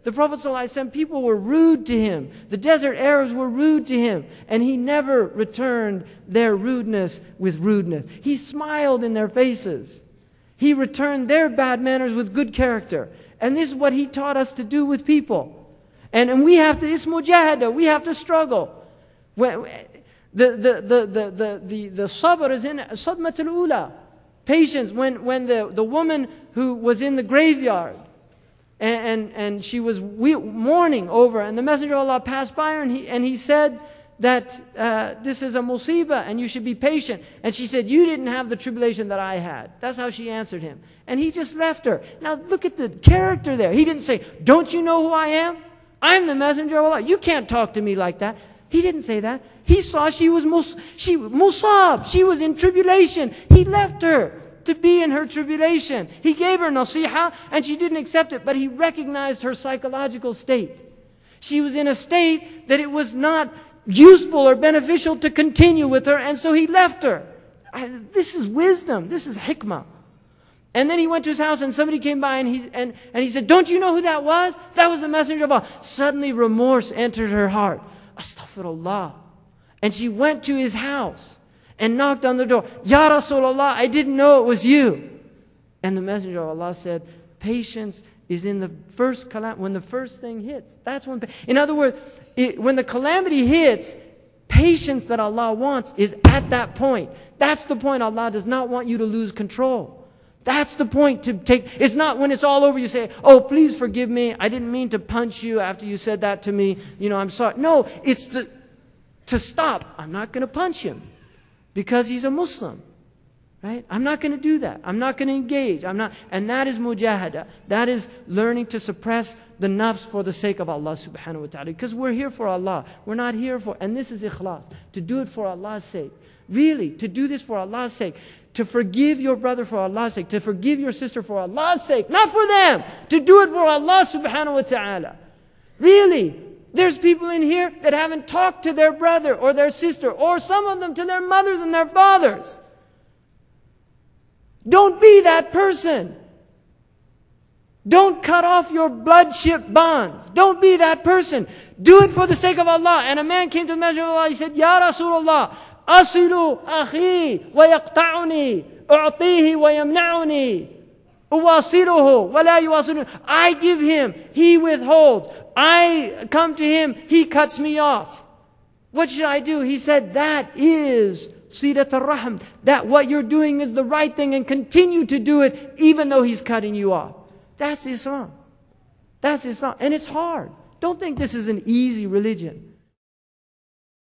The Prophet ﷺ, people were rude to him. The desert Arabs were rude to him. And he never returned their rudeness with rudeness. He smiled in their faces. He returned their bad manners with good character. And this is what he taught us to do with people. And we have to, it's mujahada, we have to struggle. The sabr is in sadmatul ula. Patience, when the woman who was in the graveyard, and she was mourning over, and the Messenger of Allah passed by her, and he said that this is a musibah and you should be patient. And she said, you didn't have the tribulation that I had. That's how she answered him. And he just left her. Now look at the character there. He didn't say, don't you know who I am? I'm the Messenger of Allah. You can't talk to me like that. He didn't say that. He saw she was musab. She was in tribulation. He left her to be in her tribulation. He gave her nasiha and she didn't accept it, but he recognized her psychological state. She was in a state that it was not useful or beneficial to continue with her, and so he left her. This is wisdom. This is hikmah. And then he went to his house and somebody came by and he said, don't you know who that was? That was the Messenger of Allah. Suddenly remorse entered her heart. Astaghfirullah. And she went to his house and knocked on the door. Ya Rasulullah, I didn't know it was you. And the Messenger of Allah said, patience is in the first calamity, when the first thing hits. That's when, in other words, when the calamity hits, patience that Allah wants is at that point. That's the point. Allah does not want you to lose control. That's the point to take. It's not when it's all over you say, oh, please forgive me. I didn't mean to punch you after you said that to me. You know, I'm sorry. No, it's to stop. I'm not going to punch him because he's a Muslim. Right? I'm not going to do that. I'm not going to engage. And that is mujahada. That is learning to suppress the nafs for the sake of Allah subhanahu wa ta'ala. Because we're here for Allah. We're not here for, and this is ikhlas, to do it for Allah's sake. Really, to do this for Allah's sake. To forgive your brother for Allah's sake. To forgive your sister for Allah's sake. Not for them. To do it for Allah subhanahu wa ta'ala. Really. There's people in here that haven't talked to their brother or their sister, or some of them to their mothers and their fathers. Don't be that person. Don't cut off your bloodship bonds. Don't be that person. Do it for the sake of Allah. And a man came to the Messenger of Allah. He said, Ya Rasulullah, asilu akhi wa yaqta'uni, u'tihi wa yamna'uni, uwasiluhu wa la yuwasiluhu. I give him, he withholds. I come to him, he cuts me off. What should I do? He said, that is Sirat al-Rahm. That what you're doing is the right thing, and continue to do it even though he's cutting you off. That's Islam. That's Islam. And it's hard. Don't think this is an easy religion.